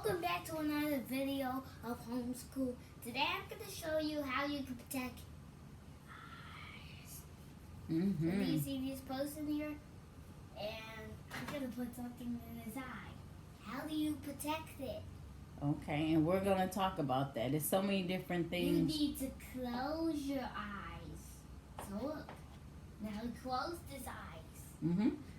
Welcome back to another video of Homeschool. Today I'm going to show you how you can protect eyes. So you see this person here? And I'm going to put something in his eye. How do you protect it? Okay, and we're going to talk about that. There's so many different things. You need to close your eyes. So look, now he closed his eyes.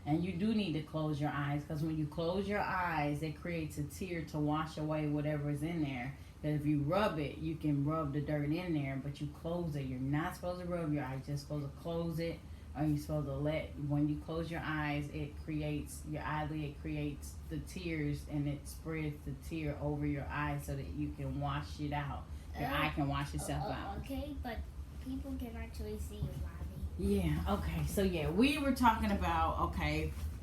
And you do need to close your eyes, because when you close your eyes, it creates a tear to wash away whatever is in there. Because if you rub it, you can rub the dirt in there, but you close it. You're not supposed to rub your eyes. You're just supposed to close it, or you're supposed to when you close your eyes, it creates, your eyelid, it creates the tears, and it spreads the tear over your eyes so that you can wash it out. Your eye can wash itself out. Okay, but people can actually see your body. Yeah, okay. So, yeah, we were talking about,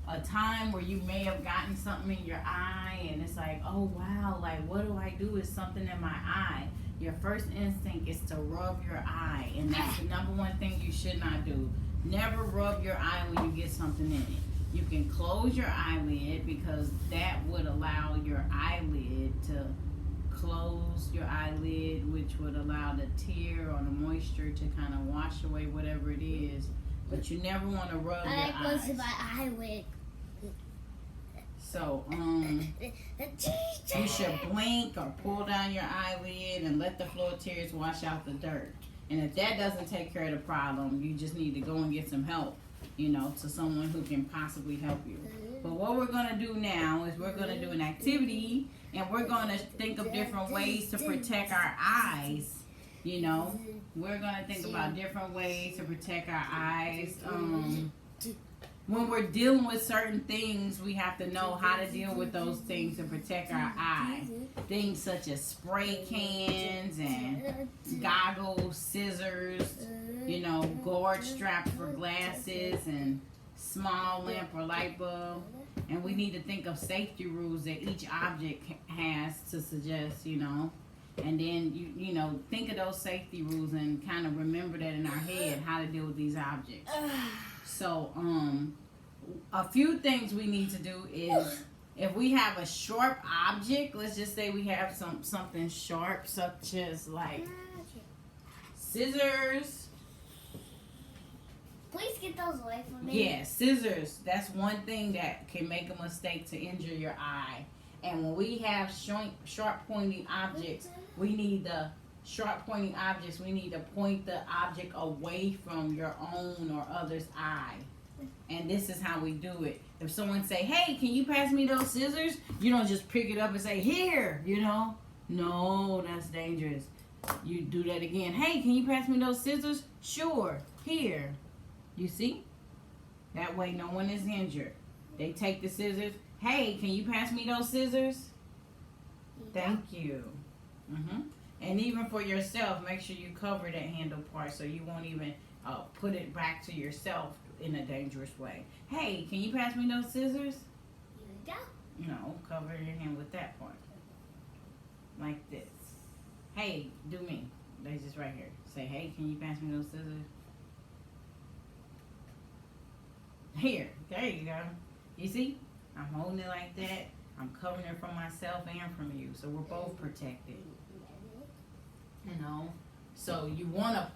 a time where you may have gotten something in your eye and it's like, oh, wow, like, what do I do with something in my eye? Your first instinct is to rub your eye, and that's the number one thing you should not do. Never rub your eye when you get something in it. You can close your eyelid, because that would allow your eyelid to close your eyelid, which would allow the tear or the moisture to kind of wash away whatever it is. But you never want to rub your eyes. I like closing my eyelid. So, you should blink or pull down your eyelid and let the floor tears wash out the dirt. And if that doesn't take care of the problem, you just need to go and get some help, to someone who can possibly help you. But what we're going to do now is we're going to do an activity, and we're going to think of different ways to protect our eyes. We're going to think about different ways to protect our eyes. When we're dealing with certain things, we have to know how to deal with those things to protect our eye. Things such as spray cans and goggles, scissors, guard straps for glasses, and small lamp or light bulb. And we need to think of safety rules that each object has to suggest, And then, you think of those safety rules and kind of remember that in our head, how to deal with these objects. So, a few things we need to do is, if we have a sharp object, let's just say we have something sharp, such as like scissors. Please get those away from me. Yeah, scissors. That's one thing that can make a mistake to injure your eye. And when we have sharp pointing objects, we need to point the object away from your own or other's eye. And this is how we do it. If someone say, hey, can you pass me those scissors? You don't just pick it up and say, here, No, that's dangerous. You do that again. Hey, can you pass me those scissors? Sure, here. You see? That way no one is injured. They take the scissors. Hey, can you pass me those scissors? Thank you. And even for yourself, make sure you cover that handle part so you won't even put it back to yourself in a dangerous way. Hey, can you pass me those scissors? No, cover your hand with that part. Like this. Hey, do me. That's just right here. Say, hey, can you pass me those scissors? Here. There you go. You see? I'm holding it like that. I'm covering it from myself and from you. So we're both protected. So you want to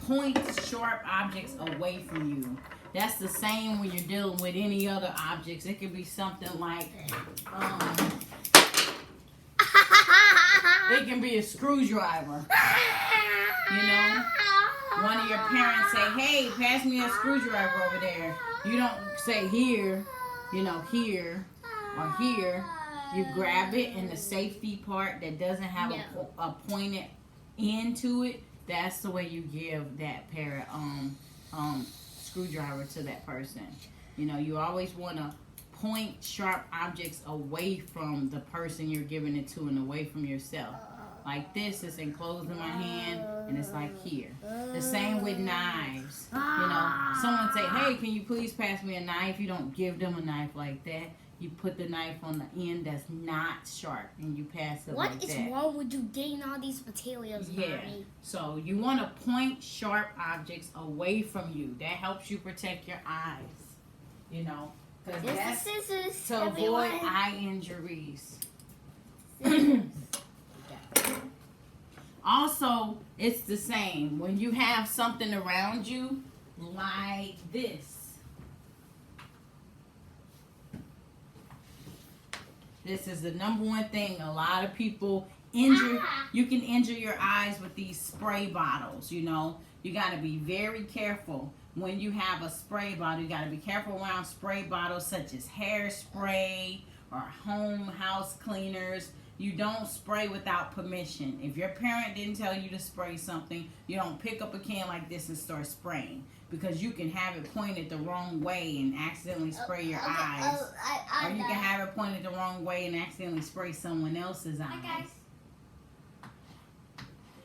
point sharp objects away from you. That's the same when you're dealing with any other objects. It could be something like, it can be a screwdriver. One of your parents say, hey, pass me a screwdriver over there. You don't say here, here or here. You grab it, and the safety part that doesn't have a pointed end to it, that's the way you give that pair of screwdriver to that person. You always want to point sharp objects away from the person you're giving it to and away from yourself. Like this is enclosed in my hand, and it's like here. The same with knives. Someone say, hey, can you please pass me a knife? You don't give them a knife like that. You put the knife on the end that's not sharp, and you pass it like that. What is wrong with you getting all these materials, Mommy? So you want to point sharp objects away from you. That helps you protect your eyes. Because that's to avoid eye injuries. Also, it's the same when you have something around you like this. This is the number one thing. A lot of people injure. You can injure your eyes with these spray bottles. You know, you got to be very careful when you have a spray bottle. You got to be careful around spray bottles such as hairspray or home house cleaners. You don't spray without permission. If your parent didn't tell you to spray something, you don't pick up a can like this and start spraying, because you can have it pointed the wrong way and accidentally spray your eyes. Or you can have it pointed the wrong way and accidentally spray someone else's eyes.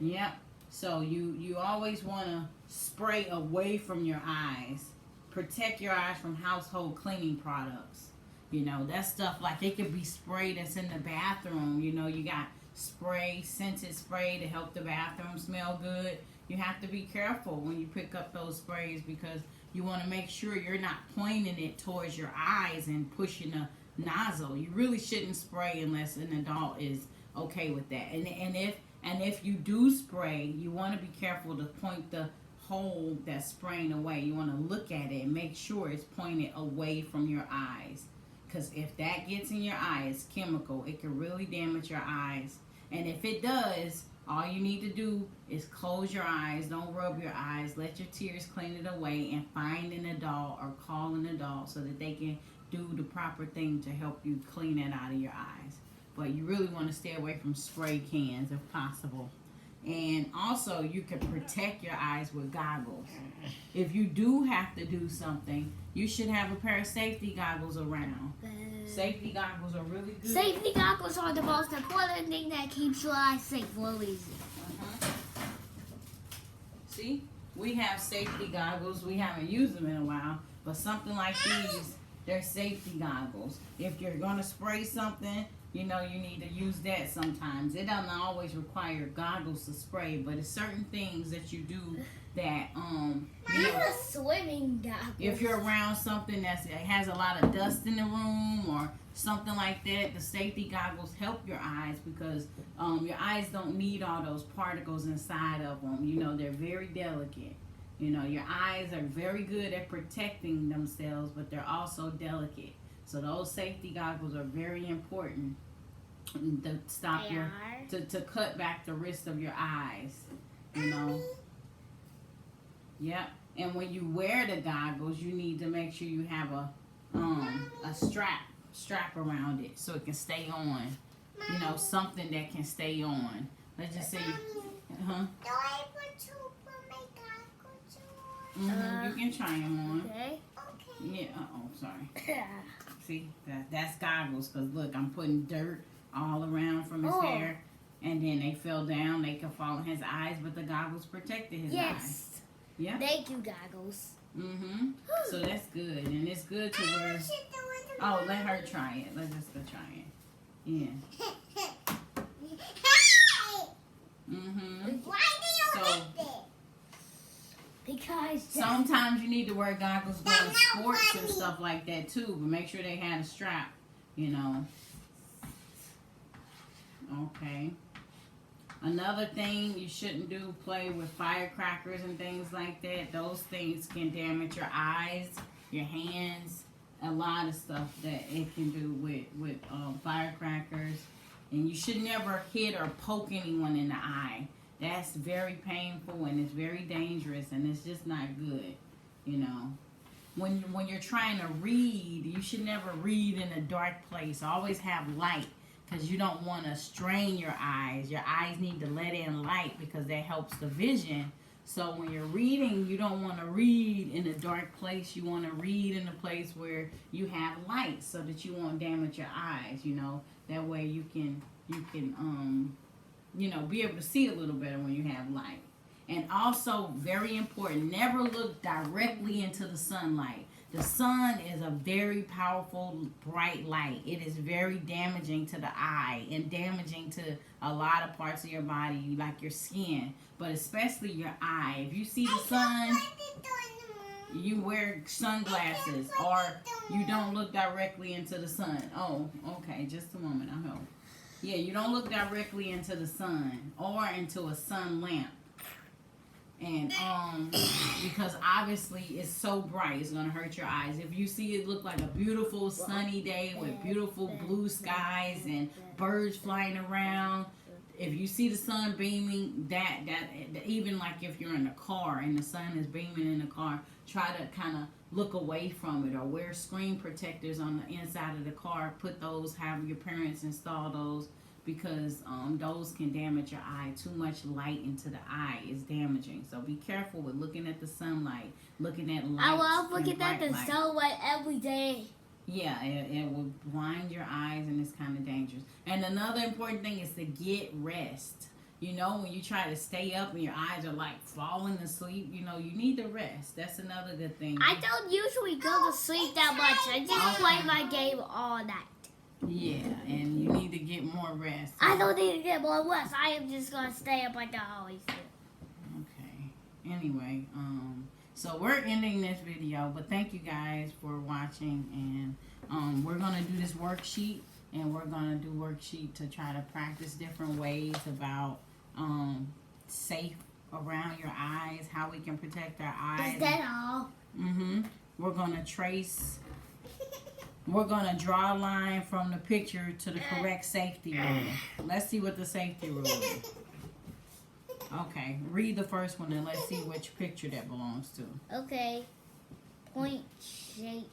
Yep. So you always want to spray away from your eyes. Protect your eyes from household cleaning products. You know, that stuff, like it could be spray that's in the bathroom. You know, you got spray, scented spray to help the bathroom smell good. You have to be careful when you pick up those sprays, because you want to make sure you're not pointing it towards your eyes and pushing a nozzle. You really shouldn't spray unless an adult is okay with that. And if you do spray, you want to be careful to point the hole that's spraying away. You want to look at it and make sure it's pointed away from your eyes. Because if that gets in your eye, it's chemical. It can really damage your eyes. And if it does, all you need to do is close your eyes. Don't rub your eyes. Let your tears clean it away, and find an adult or call an adult so that they can do the proper thing to help you clean that out of your eyes. But you really want to stay away from spray cans if possible. And also, you can protect your eyes with goggles. If you do have to do something, you should have a pair of safety goggles around. Safety goggles are really good. Safety goggles are the most important thing that keeps your eyes safe for a reason. See, we have safety goggles. We haven't used them in a while, but something like these, they're safety goggles. If you're going to spray something, you know, you need to use that sometimes. It doesn't always require goggles to spray, but it's certain things that you do that, you know, swimming goggles. if you're around something that has a lot of dust in the room or something like that, the safety goggles help your eyes, because your eyes don't need all those particles inside of them. You know, they're very delicate. You know, your eyes are very good at protecting themselves, but they're also delicate. So those safety goggles are very important to stop to cut back the risk of your eyes. You know. Yep. And when you wear the goggles, you need to make sure you have a strap around it so it can stay on. You know, something that can stay on. Let's just say, Do I put my goggles on? you can try them on. Okay. Yeah. Sorry. See, that's goggles, because look, I'm putting dirt all around from his hair, and then they fell down. They could fall in his eyes, but the goggles protected his eyes. Yeah. Thank you, goggles. So that's good, and it's good to wear. Oh, let her try it. Let's just go try it. Yeah. Why do you like this? Because sometimes you need to wear goggles during sports and stuff like that too, but make sure they had a strap, you know. Okay. Another thing you shouldn't do, play with firecrackers and things like that. Those things can damage your eyes, your hands, a lot of stuff that it can do with firecrackers. And you should never hit or poke anyone in the eye. That's very painful, and it's very dangerous, and it's just not good, you know. When you're trying to read, you should never read in a dark place. Always have light, because you don't want to strain your eyes. Your eyes need to let in light, because that helps the vision. So when you're reading, you don't want to read in a dark place. You want to read in a place where you have light, so that you won't damage your eyes, you know. That way you can you know, be able to see a little better when you have light. And also, very important, never look directly into the sunlight. The sun is a very powerful, bright light. It is very damaging to the eye and damaging to a lot of parts of your body, like your skin, but especially your eye. If you see the sun, you wear sunglasses, or you don't look directly into the sun. Oh, okay, just a moment, I'll help. Yeah, you don't look directly into the sun or into a sun lamp. And because obviously it's so bright, it's gonna hurt your eyes. If you see it look like a beautiful sunny day with beautiful blue skies and birds flying around, if you see the sun beaming, that even like if you're in a car and the sun is beaming in the car, try to kind of look away from it or wear screen protectors on the inside of the car. Put those, have your parents install those, because those can damage your eye. Too much light into the eye is damaging. So be careful with looking at the sunlight, looking at lights. I love looking at the sunlight every day. Yeah, it will blind your eyes and it's kind of dangerous. And another important thing is to get rest. You know, when you try to stay up and your eyes are like falling asleep, you know, you need to rest. That's another good thing. I don't usually go to sleep that much. I just play my game all night. Yeah, and you need to get more rest. I don't need to get more rest. I am just going to stay up like I always do. Okay. Anyway, so we're ending this video, but thank you guys for watching, and we're going to do this worksheet, and we're going to do worksheet to try to practice different ways about safe around your eyes, how we can protect our eyes. Is that all? Mm-hmm. We're going to trace, we're going to draw a line from the picture to the correct safety rule. Let's see what the safety rule is. Okay, read the first one and let's see which picture that belongs to. Okay. Point shape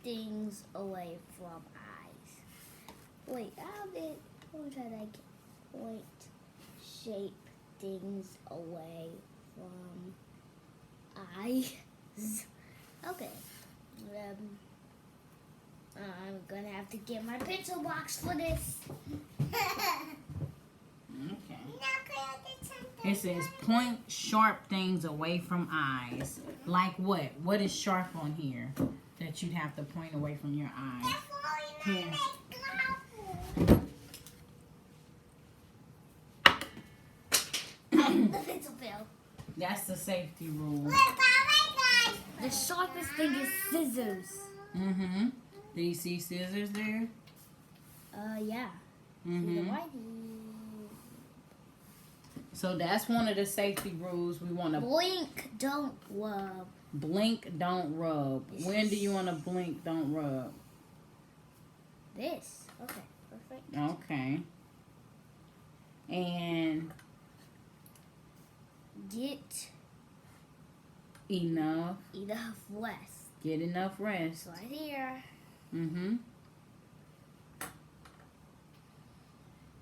things away from eyes. Wait, how did I get point shape things away from eyes? Okay. I'm gonna have to get my pencil box for this. Okay. It says point sharp things away from eyes. Like what? What is sharp on here that you'd have to point away from your eyes? Here. The pencil fell. That's the safety rule. The sharpest thing is scissors. Mm-hmm. Do you see scissors there? Yeah. Mm-hmm. So that's one of the safety rules. We want to blink, don't rub. Blink, don't rub. When do you want to blink, don't rub? This. Okay, perfect. Okay. And get enough rest. Get enough rest. Right here. Mm-hmm.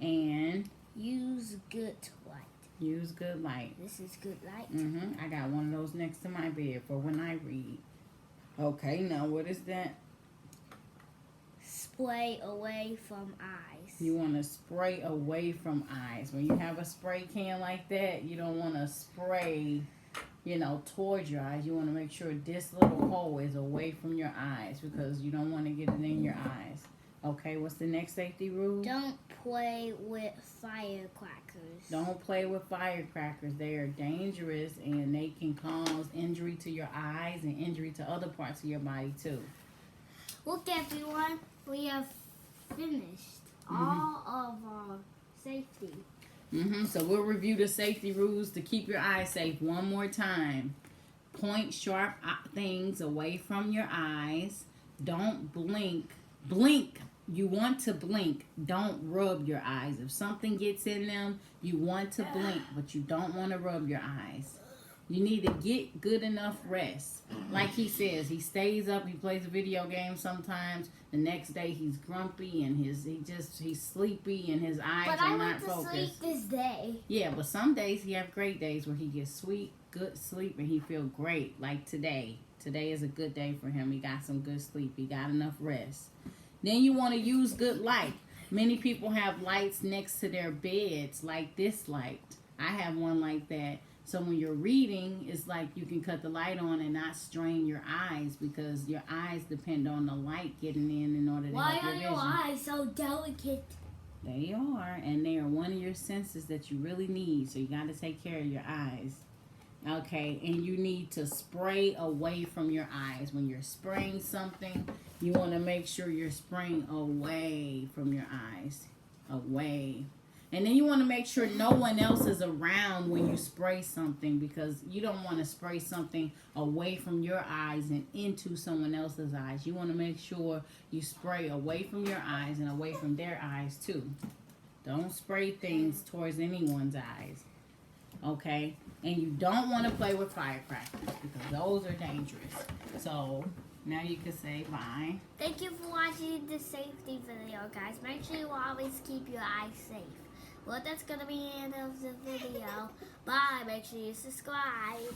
And use good light. Use good light. This is good light. Mm-hmm. I got one of those next to my bed for when I read. Okay, now what is that? Spray away from eyes. You want to spray away from eyes. When you have a spray can like that, you don't want to spray, you know, towards your eyes. You want to make sure this little hole is away from your eyes because you don't want to get it in your eyes. Okay, what's the next safety rule? Don't play with firecrackers. Don't play with firecrackers. They are dangerous and they can cause injury to your eyes and injury to other parts of your body too. Look, everyone, we have finished all of our safety. So we'll review the safety rules to keep your eyes safe one more time. Point sharp things away from your eyes. Don't blink. Blink. You want to blink. Don't rub your eyes. If something gets in them, you want to blink, but you don't want to rub your eyes. You need to get good enough rest. Like he says, he stays up, he plays a video game sometimes. The next day he's grumpy and he's sleepy and his eyes are not focused. But I went to sleep this day. Yeah, but some days he have great days where he gets sweet, good sleep and he feel great. Like today. Today is a good day for him. He got some good sleep. He got enough rest. Then you want to use good light. Many people have lights next to their beds like this light. I have one like that. So when you're reading, it's like you can cut the light on and not strain your eyes because your eyes depend on the light getting in order to help your vision. Why are your eyes so delicate? They are, and they are one of your senses that you really need. So you got to take care of your eyes. Okay, and you need to spray away from your eyes. When you're spraying something, You want to make sure you're spraying away from your eyes. Away. And then you want to make sure no one else is around when you spray something, because you don't want to spray something away from your eyes and into someone else's eyes. You want to make sure you spray away from your eyes and away from their eyes too. Don't spray things towards anyone's eyes. Okay? And you don't want to play with firecrackers because those are dangerous. So now you can say bye. Thank you for watching this safety video, guys. Make sure you always keep your eyes safe. Well, that's going to be the end of the video. Bye. Make sure you subscribe.